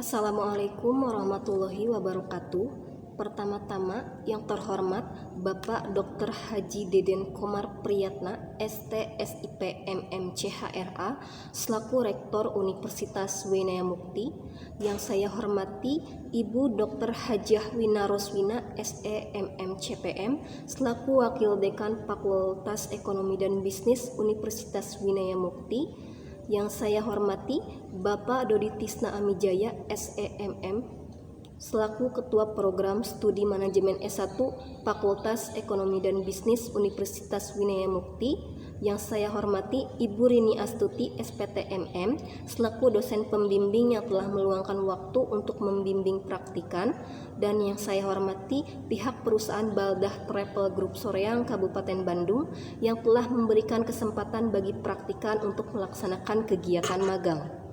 Assalamualaikum warahmatullahi wabarakatuh. Pertama-tama, yang terhormat Bapak Dr. Haji Deden Komar Priyatna, ST, SIP, MM, CHRA, selaku Rektor Universitas Winaya Mukti. Yang saya hormati Ibu Dr. Hajah Wina Roswina, SE, MM, CPM, selaku Wakil Dekan Fakultas Ekonomi dan Bisnis Universitas Winaya Mukti. Yang saya hormati Bapak Dodi Tisna Amijaya, SEMM, selaku Ketua Program Studi Manajemen S1 Fakultas Ekonomi dan Bisnis Universitas Winaya Mukti. Yang saya hormati Ibu Rini Astuti, SPTMM, selaku dosen pembimbing yang telah meluangkan waktu untuk membimbing praktikan. Dan yang saya hormati pihak perusahaan Baldah Travel Group Soreang Kabupaten Bandung yang telah memberikan kesempatan bagi praktikan untuk melaksanakan kegiatan magang.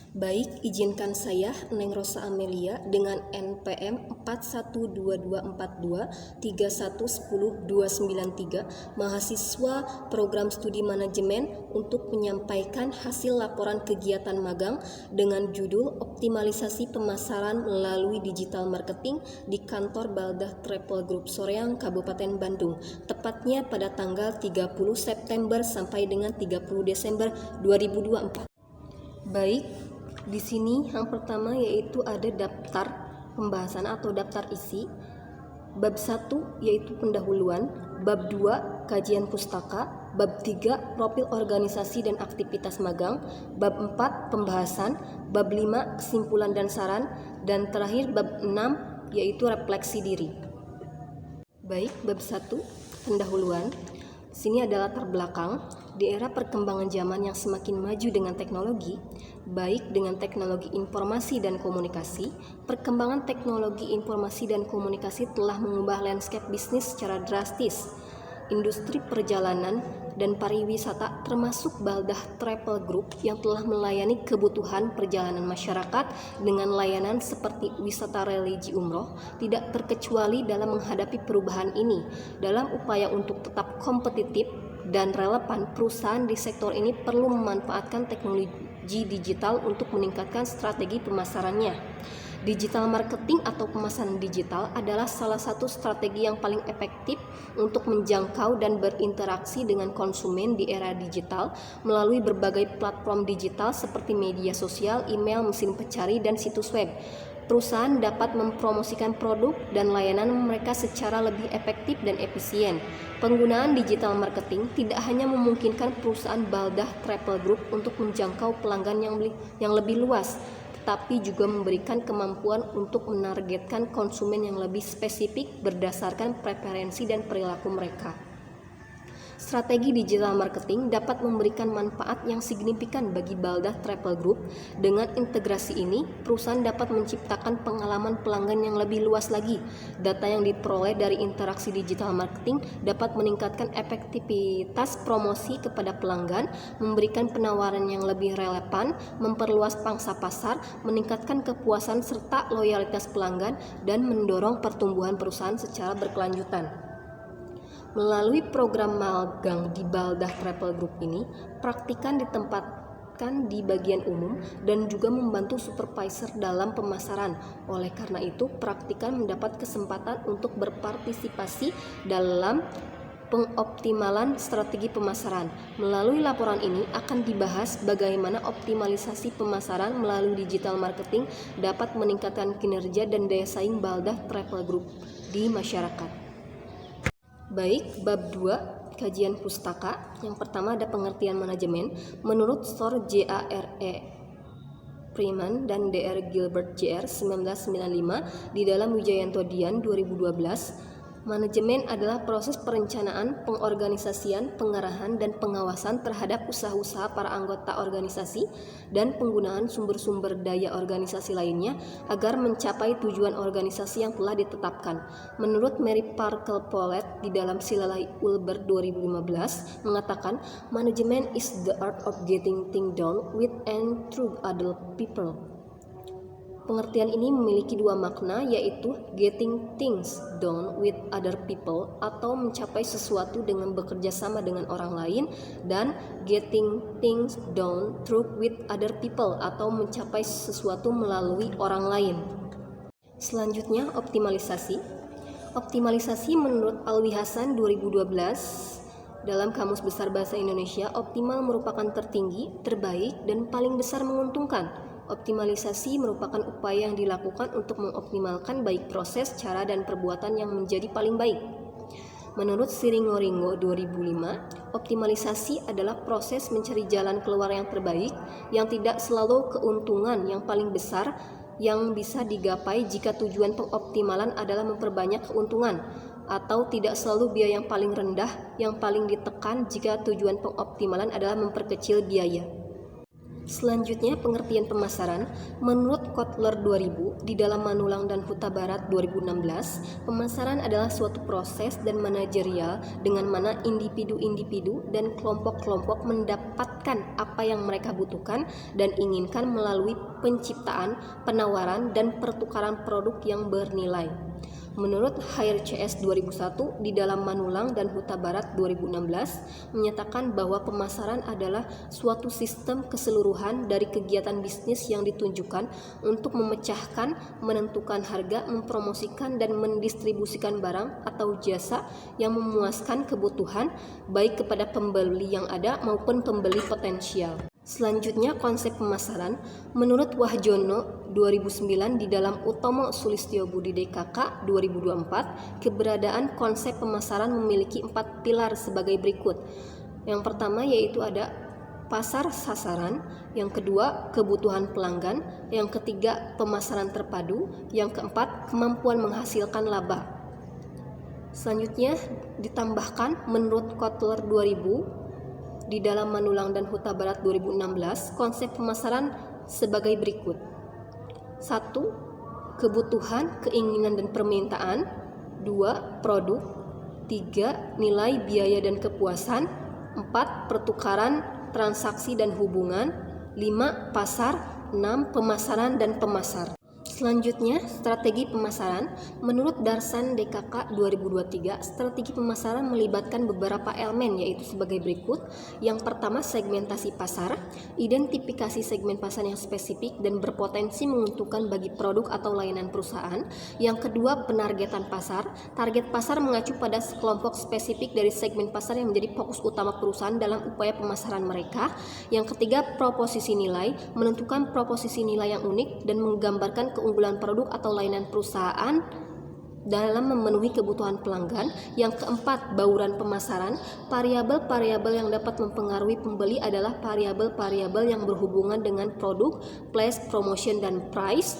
Baik, izinkan saya, Neng Rosa Amelia, dengan NPM 41224231100293, mahasiswa Program Studi Manajemen, untuk menyampaikan hasil laporan kegiatan magang dengan judul Optimalisasi Pemasaran Melalui Digital Marketing di Kantor Baldah Travel Group Soreang, Kabupaten Bandung, tepatnya pada tanggal 30 September sampai dengan 30 Desember 2024. Baik, di sini yang pertama yaitu ada daftar pembahasan atau daftar isi. Bab 1 yaitu pendahuluan, bab 2 kajian pustaka, bab 3 profil organisasi dan aktivitas magang, bab 4 pembahasan, bab 5 kesimpulan dan saran, dan terakhir bab 6 yaitu refleksi diri. Baik, bab 1 pendahuluan. Sini adalah latar belakang. Di era perkembangan zaman yang semakin maju dengan teknologi, baik dengan teknologi informasi dan komunikasi, perkembangan teknologi informasi dan komunikasi telah mengubah landscape bisnis secara drastis. Industri perjalanan dan pariwisata termasuk Baldah Travel Group yang telah melayani kebutuhan perjalanan masyarakat dengan layanan seperti wisata religi umroh tidak terkecuali dalam menghadapi perubahan ini. Dalam upaya untuk tetap kompetitif dan relevan, perusahaan di sektor ini perlu memanfaatkan teknologi digital untuk meningkatkan strategi pemasarannya. Digital marketing atau pemasaran digital adalah salah satu strategi yang paling efektif untuk menjangkau dan berinteraksi dengan konsumen di era digital melalui berbagai platform digital seperti media sosial, email, mesin pencari, dan situs web. Perusahaan dapat mempromosikan produk dan layanan mereka secara lebih efektif dan efisien. Penggunaan digital marketing tidak hanya memungkinkan perusahaan Baldah Travel Group untuk menjangkau pelanggan yang lebih luas, tetapi juga memberikan kemampuan untuk menargetkan konsumen yang lebih spesifik berdasarkan preferensi dan perilaku mereka. Strategi digital marketing dapat memberikan manfaat yang signifikan bagi Baldah Travel Group. Dengan integrasi ini, perusahaan dapat menciptakan pengalaman pelanggan yang lebih luas lagi. Data yang diperoleh dari interaksi digital marketing dapat meningkatkan efektivitas promosi kepada pelanggan, memberikan penawaran yang lebih relevan, memperluas pangsa pasar, meningkatkan kepuasan serta loyalitas pelanggan, dan mendorong pertumbuhan perusahaan secara berkelanjutan. Melalui program magang di Baldah Travel Group ini, praktikan ditempatkan di bagian umum dan juga membantu supervisor dalam pemasaran. Oleh karena itu, praktikan mendapat kesempatan untuk berpartisipasi dalam pengoptimalan strategi pemasaran. Melalui laporan ini akan dibahas bagaimana optimalisasi pemasaran melalui digital marketing dapat meningkatkan kinerja dan daya saing Baldah Travel Group di masyarakat. Baik, bab 2 kajian pustaka. Yang pertama ada pengertian manajemen. Menurut Sir J.A.R.E. Freeman dan Dr. Gilbert Jr. 1995 di dalam Wijayanto Dian 2012, manajemen adalah proses perencanaan, pengorganisasian, pengarahan, dan pengawasan terhadap usaha-usaha para anggota organisasi dan penggunaan sumber-sumber daya organisasi lainnya agar mencapai tujuan organisasi yang telah ditetapkan. Menurut Mary Parker Polet di dalam Silalai Ulber 2015 mengatakan, "Management is the art of getting things done with and through other people." Pengertian ini memiliki dua makna, yaitu getting things done with other people atau mencapai sesuatu dengan bekerja sama dengan orang lain, dan getting things done through with other people atau mencapai sesuatu melalui orang lain. Selanjutnya, optimalisasi. Optimalisasi menurut Alwi Hasan 2012 dalam Kamus Besar Bahasa Indonesia, optimal merupakan tertinggi, terbaik, dan paling besar menguntungkan. Optimalisasi merupakan upaya yang dilakukan untuk mengoptimalkan baik proses, cara, dan perbuatan yang menjadi paling baik. Menurut Siringo-Ringo 2005, optimalisasi adalah proses mencari jalan keluar yang terbaik, yang tidak selalu keuntungan yang paling besar yang bisa digapai jika tujuan pengoptimalan adalah memperbanyak keuntungan, atau tidak selalu biaya yang paling rendah yang paling ditekan jika tujuan pengoptimalan adalah memperkecil biaya. Selanjutnya, pengertian pemasaran. Menurut Kotler 2000 di dalam Manulang dan Huta Barat 2016, pemasaran adalah suatu proses dan manajerial dengan mana individu-individu dan kelompok-kelompok mendapatkan apa yang mereka butuhkan dan inginkan melalui penciptaan, penawaran, dan pertukaran produk yang bernilai. Menurut HRCS 2001 di dalam Manulang dan Huta Barat 2016 menyatakan bahwa pemasaran adalah suatu sistem keseluruhan dari kegiatan bisnis yang ditunjukkan untuk memecahkan, menentukan harga, mempromosikan, dan mendistribusikan barang atau jasa yang memuaskan kebutuhan baik kepada pembeli yang ada maupun pembeli potensial. Selanjutnya, konsep pemasaran. Menurut Wahjono 2009 di dalam Utomo Sulistiyobudi DKK 2024, keberadaan konsep pemasaran memiliki 4 pilar sebagai berikut. Yang pertama yaitu ada pasar sasaran, yang kedua kebutuhan pelanggan, yang ketiga pemasaran terpadu, yang keempat kemampuan menghasilkan laba. Selanjutnya ditambahkan menurut Kotler 2000 di dalam Manulang dan Huta Barat 2016, konsep pemasaran sebagai berikut. 1. Kebutuhan, keinginan, dan permintaan. 2. Produk. 3. Nilai, biaya, dan kepuasan. 4. Pertukaran, transaksi, dan hubungan. 5. Pasar. 6. Pemasaran dan pemasar. Selanjutnya, strategi pemasaran. Menurut Darsan DKK 2023, strategi pemasaran melibatkan beberapa elemen yaitu sebagai berikut. Yang pertama, segmentasi pasar, identifikasi segmen pasar yang spesifik dan berpotensi menguntungkan bagi produk atau layanan perusahaan. Yang kedua, penargetan pasar. Target pasar mengacu pada kelompok spesifik dari segmen pasar yang menjadi fokus utama perusahaan dalam upaya pemasaran mereka. Yang ketiga, proposisi nilai, menentukan proposisi nilai yang unik dan menggambarkan keunggulan produk atau layanan perusahaan dalam memenuhi kebutuhan pelanggan. Yang keempat, bauran pemasaran. Variabel-variabel yang dapat mempengaruhi pembeli adalah variabel-variabel yang berhubungan dengan produk, place, promotion, dan price.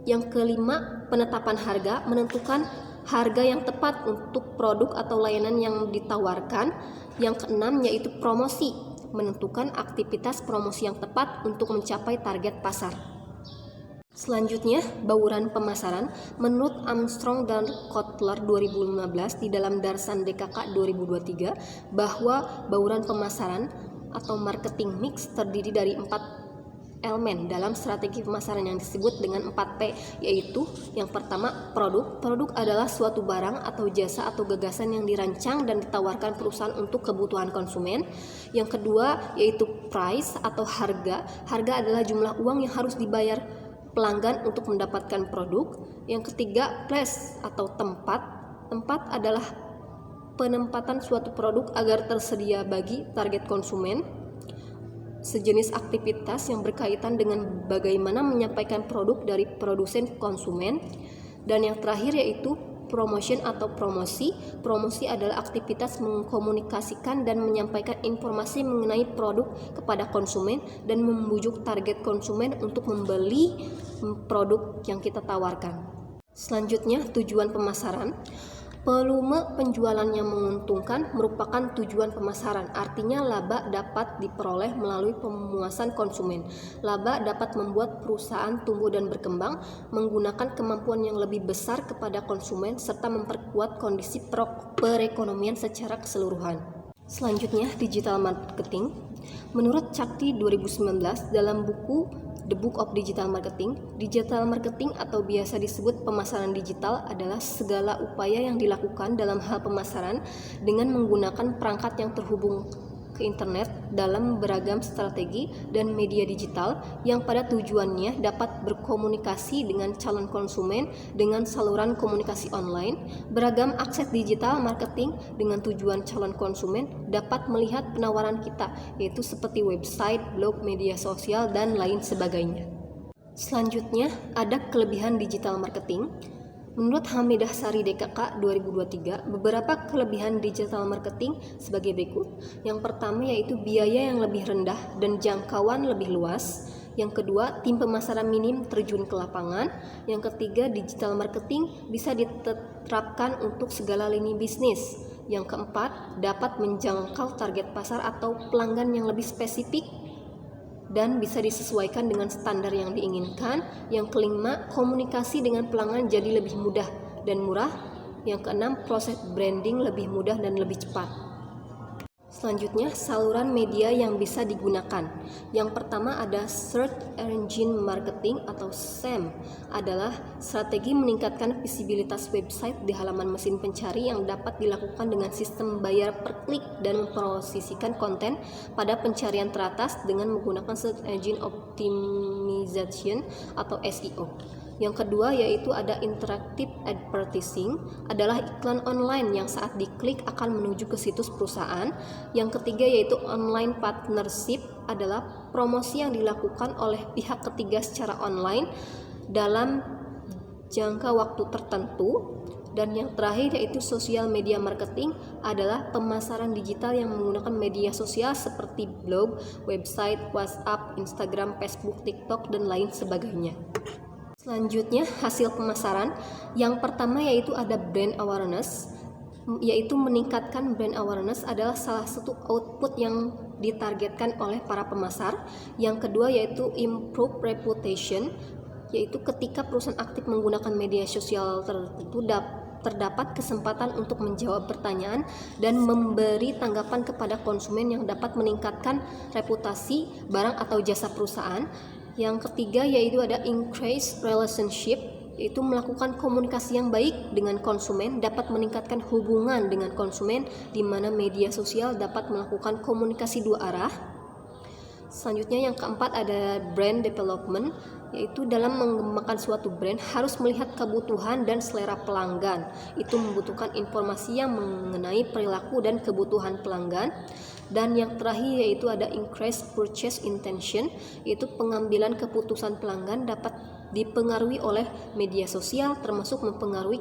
Yang kelima, penetapan harga, menentukan harga yang tepat untuk produk atau layanan yang ditawarkan. Yang keenam yaitu promosi, menentukan aktivitas promosi yang tepat untuk mencapai target pasar. Selanjutnya, bauran pemasaran. Menurut Armstrong dan Kotler 2015 di dalam Darsan DKK 2023 bahwa bauran pemasaran atau marketing mix terdiri dari 4 elemen dalam strategi pemasaran yang disebut dengan 4P, yaitu yang pertama, produk. Produk adalah suatu barang atau jasa atau gagasan yang dirancang dan ditawarkan perusahaan untuk kebutuhan konsumen. Yang kedua yaitu price atau harga. Harga adalah jumlah uang yang harus dibayar pelanggan untuk mendapatkan produk. Yang ketiga, place atau tempat. Tempat adalah penempatan suatu produk agar tersedia bagi target konsumen. Sejenis aktivitas yang berkaitan dengan bagaimana menyampaikan produk dari produsen ke konsumen. Dan yang terakhir yaitu promotion atau promosi. Promosi adalah aktivitas mengkomunikasikan dan menyampaikan informasi mengenai produk kepada konsumen dan membujuk target konsumen untuk membeli produk yang kita tawarkan. Selanjutnya, tujuan pemasaran. Volume penjualan yang menguntungkan merupakan tujuan pemasaran. Artinya laba dapat diperoleh melalui pemuasan konsumen. Laba dapat membuat perusahaan tumbuh dan berkembang, menggunakan kemampuan yang lebih besar kepada konsumen serta memperkuat kondisi perekonomian secara keseluruhan. Selanjutnya, digital marketing. Menurut Cakti 2019 dalam buku The Book of Digital Marketing. Digital marketing atau biasa disebut pemasaran digital adalah segala upaya yang dilakukan dalam hal pemasaran dengan menggunakan perangkat yang terhubung ke internet dalam beragam strategi dan media digital yang pada tujuannya dapat berkomunikasi dengan calon konsumen dengan saluran komunikasi online. Beragam akses digital marketing dengan tujuan calon konsumen dapat melihat penawaran kita, yaitu seperti website, blog, media sosial, dan lain sebagainya. Selanjutnya, ada kelebihan digital marketing. Menurut Hamidah Sari DKK 2023, beberapa kelebihan digital marketing sebagai berikut. Yang pertama yaitu biaya yang lebih rendah dan jangkauan lebih luas. Yang kedua, tim pemasaran minim terjun ke lapangan. Yang ketiga, digital marketing bisa diterapkan untuk segala lini bisnis. Yang keempat, dapat menjangkau target pasar atau pelanggan yang lebih spesifik dan bisa disesuaikan dengan standar yang diinginkan. Yang kelima, komunikasi dengan pelanggan jadi lebih mudah dan murah. Yang keenam, proses branding lebih mudah dan lebih cepat. Selanjutnya, saluran media yang bisa digunakan. Yang pertama ada Search Engine Marketing atau SEM, adalah strategi meningkatkan visibilitas website di halaman mesin pencari yang dapat dilakukan dengan sistem bayar per klik dan memposisikan konten pada pencarian teratas dengan menggunakan Search Engine Optimization atau SEO. Yang kedua yaitu ada interactive advertising, adalah iklan online yang saat diklik akan menuju ke situs perusahaan. Yang ketiga yaitu online partnership, adalah promosi yang dilakukan oleh pihak ketiga secara online dalam jangka waktu tertentu. Dan yang terakhir yaitu social media marketing, adalah pemasaran digital yang menggunakan media sosial seperti blog, website, WhatsApp, Instagram, Facebook, TikTok, dan lain sebagainya. Selanjutnya, hasil pemasaran. Yang pertama yaitu ada brand awareness, yaitu meningkatkan brand awareness adalah salah satu output yang ditargetkan oleh para pemasar. Yang kedua yaitu improve reputation, yaitu ketika perusahaan aktif menggunakan media sosial tertentu terdapat kesempatan untuk menjawab pertanyaan dan memberi tanggapan kepada konsumen yang dapat meningkatkan reputasi barang atau jasa perusahaan. Yang ketiga yaitu ada increase relationship, yaitu melakukan komunikasi yang baik dengan konsumen, dapat meningkatkan hubungan dengan konsumen, di mana media sosial dapat melakukan komunikasi dua arah. Selanjutnya yang keempat ada brand development, yaitu dalam mengembangkan suatu brand harus melihat kebutuhan dan selera pelanggan. Itu membutuhkan informasi yang mengenai perilaku dan kebutuhan pelanggan. Dan yang terakhir yaitu ada increase purchase intention, yaitu pengambilan keputusan pelanggan dapat dipengaruhi oleh media sosial, termasuk mempengaruhi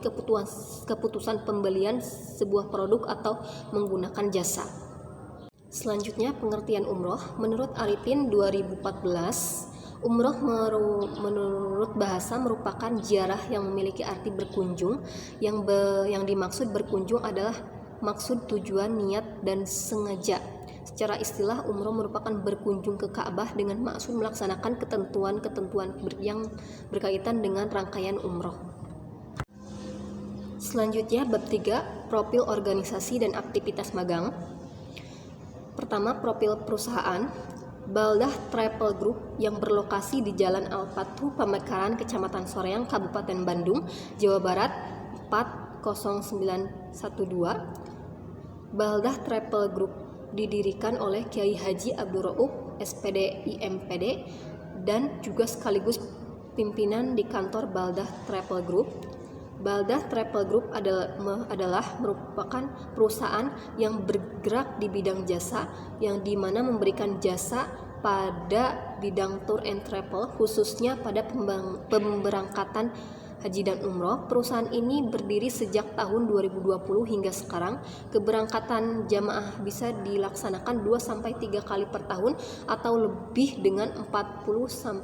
keputusan pembelian sebuah produk atau menggunakan jasa. Selanjutnya pengertian umroh. Menurut Arifin 2014, umroh menurut bahasa merupakan ziarah yang memiliki arti berkunjung. Yang dimaksud berkunjung adalah maksud, tujuan, niat, dan sengaja. Secara istilah, umroh merupakan berkunjung ke Ka'bah dengan maksud melaksanakan ketentuan-ketentuan yang berkaitan dengan rangkaian umroh. Selanjutnya bab 3, profil organisasi dan aktivitas magang. Pertama, profil perusahaan. Baldah Travel Group yang berlokasi di Jalan Al-Fathu, Pamekaran, Kecamatan Soreang, Kabupaten Bandung, Jawa Barat 40912. Baldah Travel Group didirikan oleh Kiai Haji Abdul Rauf, SPD IMPD, dan juga sekaligus pimpinan di kantor Baldah Travel Group. Baldah Travel Group adalah merupakan perusahaan yang bergerak di bidang jasa, yang dimana memberikan jasa pada bidang tour and travel, khususnya pada pemberangkatan haji dan umroh. Perusahaan ini berdiri sejak tahun 2020 hingga sekarang. Keberangkatan jamaah bisa dilaksanakan 2-3 kali per tahun atau lebih dengan 40-50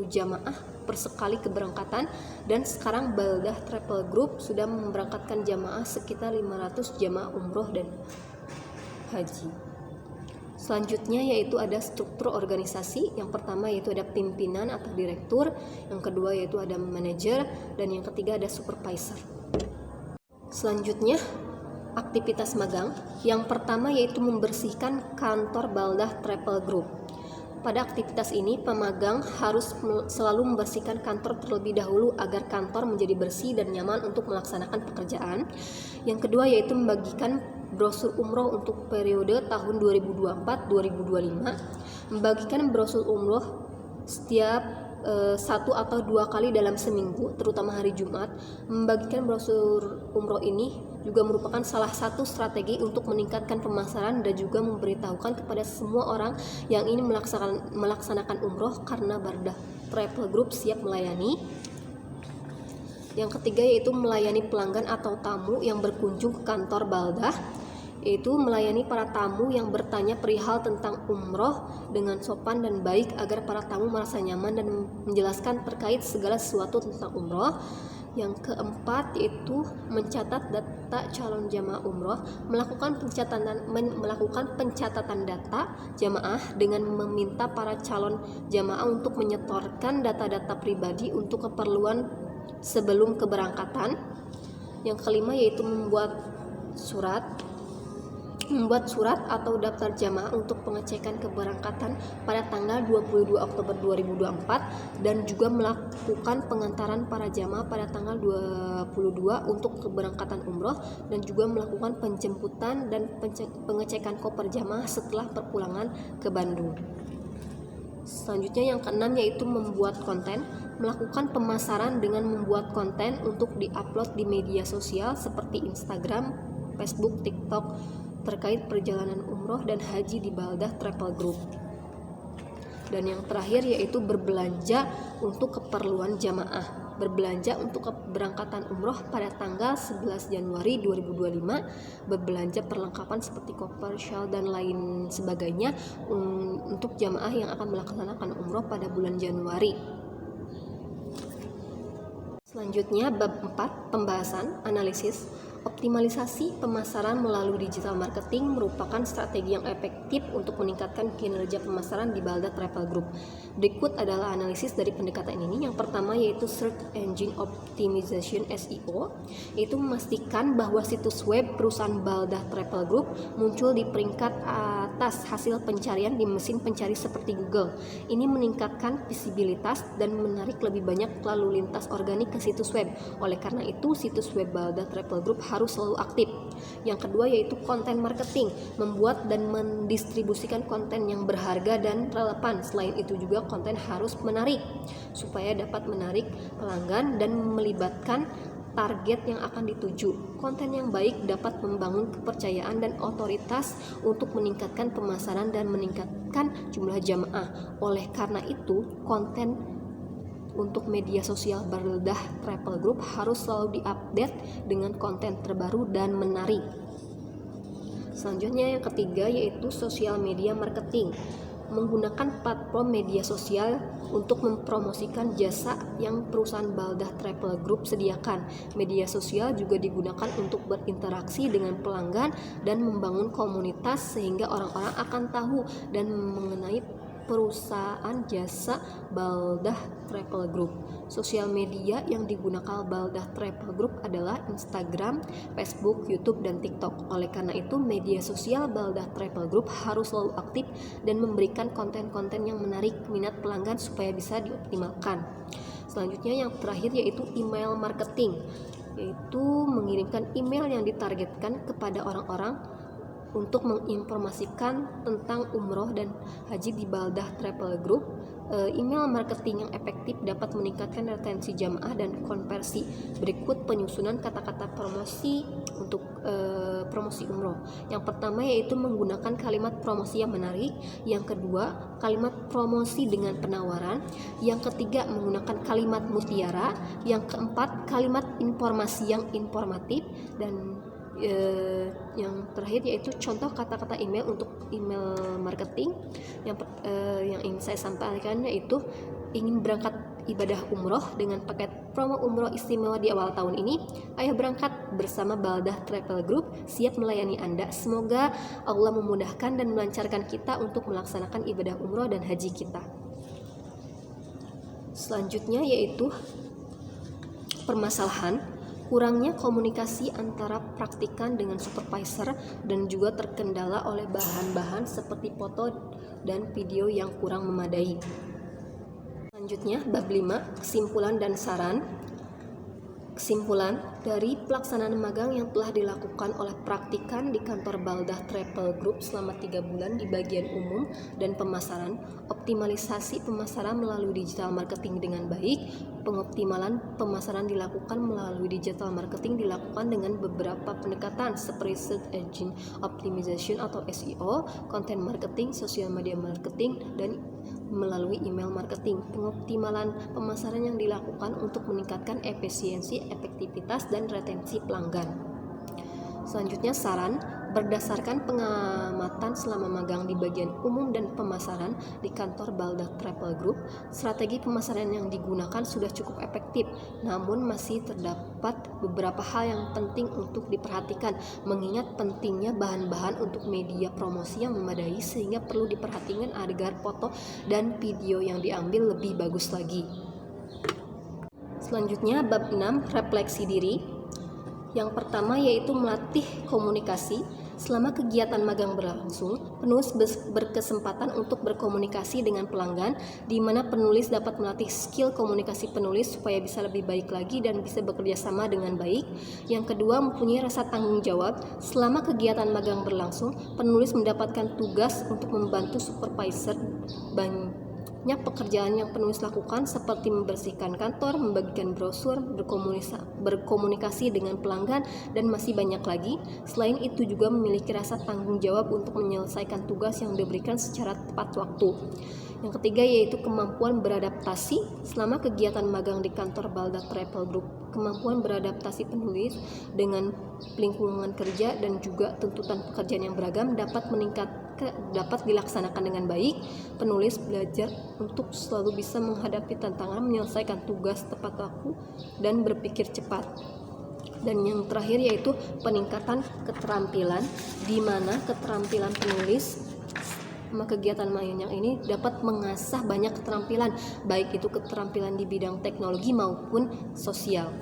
jamaah per sekali keberangkatan, dan sekarang Baldah Travel Group sudah memberangkatkan jamaah sekitar 500 jamaah umroh dan haji. Selanjutnya yaitu ada struktur organisasi. Yang pertama yaitu ada pimpinan atau direktur, yang kedua yaitu ada manajer, dan yang ketiga ada supervisor. Selanjutnya aktivitas magang. Yang pertama yaitu membersihkan kantor Baldah Travel Group. Pada aktivitas ini, pemagang harus selalu membersihkan kantor terlebih dahulu agar kantor menjadi bersih dan nyaman untuk melaksanakan pekerjaan. Yang kedua yaitu membagikan brosur umroh untuk periode tahun 2024-2025. Membagikan brosur umroh setiap 1 atau 2 kali dalam seminggu, terutama hari Jumat. Membagikan brosur umroh ini juga merupakan salah satu strategi untuk meningkatkan pemasaran dan juga memberitahukan kepada semua orang yang ingin melaksanakan umroh karena Baldah Travel Group siap melayani. Yang ketiga yaitu melayani pelanggan atau tamu yang berkunjung ke kantor Baldah, yaitu melayani para tamu yang bertanya perihal tentang umroh dengan sopan dan baik agar para tamu merasa nyaman dan menjelaskan terkait segala sesuatu tentang umroh. Yang keempat yaitu mencatat data calon jamaah umroh, melakukan pencatatan data jamaah dengan meminta para calon jamaah untuk menyetorkan data-data pribadi untuk keperluan sebelum keberangkatan. Yang kelima yaitu membuat surat atau daftar jamaah untuk pengecekan keberangkatan pada tanggal 22 Oktober 2024 dan juga melakukan pengantaran para jamaah pada tanggal 22 untuk keberangkatan umroh dan juga melakukan penjemputan dan pengecekan koper jamaah setelah perpulangan ke Bandung. Selanjutnya yang keenam yaitu membuat konten, melakukan pemasaran dengan membuat konten untuk diupload di media sosial seperti Instagram, Facebook, TikTok terkait perjalanan umroh dan haji di Baldah Travel Group. Dan yang terakhir yaitu berbelanja untuk keperluan jamaah. Berbelanja untuk keberangkatan umroh pada tanggal 11 Januari 2025, berbelanja perlengkapan seperti koper, shawl dan lain sebagainya untuk jamaah yang akan melaksanakan umroh pada bulan Januari. Selanjutnya bab 4, pembahasan, analisis. Optimalisasi pemasaran melalui digital marketing merupakan strategi yang efektif untuk meningkatkan kinerja pemasaran di Baldah Travel Group. Berikut adalah analisis dari pendekatan ini. Yang pertama yaitu Search Engine Optimization (SEO), yaitu memastikan bahwa situs web perusahaan Baldah Travel Group muncul di peringkat atas hasil pencarian di mesin pencari seperti Google. Ini meningkatkan visibilitas dan menarik lebih banyak lalu lintas organik ke situs web. Oleh karena itu, situs web Baldah Travel Group harus selalu aktif. Yang kedua yaitu konten marketing, membuat dan mendistribusikan konten yang berharga dan relevan. Selain itu juga konten harus menarik supaya dapat menarik pelanggan dan melibatkan target yang akan dituju. Konten yang baik dapat membangun kepercayaan dan otoritas untuk meningkatkan pemasaran dan meningkatkan jumlah jamaah. Oleh karena itu, konten untuk media sosial Baldah Travel Group harus selalu diupdate dengan konten terbaru dan menarik. Selanjutnya yang ketiga yaitu sosial media marketing, menggunakan platform media sosial untuk mempromosikan jasa yang perusahaan Baldah Travel Group sediakan. Media sosial juga digunakan untuk berinteraksi dengan pelanggan dan membangun komunitas sehingga orang-orang akan tahu dan mengenai perusahaan jasa Baldah Travel Group. Sosial media yang digunakan Baldah Travel Group adalah Instagram, Facebook, YouTube, dan TikTok. Oleh karena itu, media sosial Baldah Travel Group harus selalu aktif dan memberikan konten-konten yang menarik minat pelanggan supaya bisa dioptimalkan. Selanjutnya yang terakhir yaitu email marketing, yaitu mengirimkan email yang ditargetkan kepada orang-orang untuk menginformasikan tentang umroh dan haji di Baldah Travel Group. Email marketing yang efektif dapat meningkatkan retensi jamaah dan konversi. Berikut penyusunan kata-kata promosi untuk promosi umroh. Yang pertama yaitu menggunakan kalimat promosi yang menarik. Yang kedua, kalimat promosi dengan penawaran. Yang ketiga, menggunakan kalimat mutiara. Yang keempat, kalimat informasi yang informatif. Dan yang terakhir yaitu contoh kata-kata email untuk email marketing. Yang ingin saya sampaikan yaitu ingin berangkat ibadah umroh dengan paket promo umroh istimewa di awal tahun ini. Ayo berangkat bersama Baldah Travel Group, siap melayani Anda. Semoga Allah memudahkan dan melancarkan kita untuk melaksanakan ibadah umroh dan haji kita. Selanjutnya yaitu permasalahan. Kurangnya komunikasi antara praktikan dengan supervisor dan juga terkendala oleh bahan-bahan seperti foto dan video yang kurang memadai. Selanjutnya, bab 5, kesimpulan dan saran. Kesimpulan, dari pelaksanaan magang yang telah dilakukan oleh praktikan di kantor Baldah Travel Group selama 3 bulan di bagian umum dan pemasaran, optimalisasi pemasaran melalui digital marketing dengan baik. Pengoptimalan pemasaran dilakukan melalui digital marketing dilakukan dengan beberapa pendekatan seperti search engine optimization atau SEO, content marketing, social media marketing, dan melalui email marketing. Pengoptimalan pemasaran yang dilakukan untuk meningkatkan efisiensi, efektivitas, dan retensi pelanggan. Selanjutnya, saran. Berdasarkan pengamatan selama magang di bagian umum dan pemasaran di kantor Baldah Travel Group, strategi pemasaran yang digunakan sudah cukup efektif, namun masih terdapat beberapa hal yang penting untuk diperhatikan, mengingat pentingnya bahan-bahan untuk media promosi yang memadai, sehingga perlu diperhatikan agar foto dan video yang diambil lebih bagus lagi. Selanjutnya, bab 6, refleksi diri. Yang pertama yaitu melatih komunikasi. Selama kegiatan magang berlangsung, penulis berkesempatan untuk berkomunikasi dengan pelanggan, di mana penulis dapat melatih skill komunikasi penulis supaya bisa lebih baik lagi dan bisa bekerja sama dengan baik. Yang kedua, mempunyai rasa tanggung jawab. Selama kegiatan magang berlangsung, penulis mendapatkan tugas untuk membantu supervisor. Banyak pekerjaan yang penulis lakukan seperti membersihkan kantor, membagikan brosur, berkomunikasi dengan pelanggan, dan masih banyak lagi. Selain itu juga memiliki rasa tanggung jawab untuk menyelesaikan tugas yang diberikan secara tepat waktu. Yang ketiga yaitu kemampuan beradaptasi. Selama kegiatan magang di kantor Baldah Travel Group, kemampuan beradaptasi penulis dengan lingkungan kerja dan juga tuntutan pekerjaan yang beragam dapat dilaksanakan dengan baik. Penulis belajar untuk selalu bisa menghadapi tantangan, menyelesaikan tugas tepat waktu, dan berpikir cepat. Dan yang terakhir yaitu peningkatan keterampilan, di mana keterampilan penulis kegiatan magang ini dapat mengasah banyak keterampilan, baik itu keterampilan di bidang teknologi maupun sosial.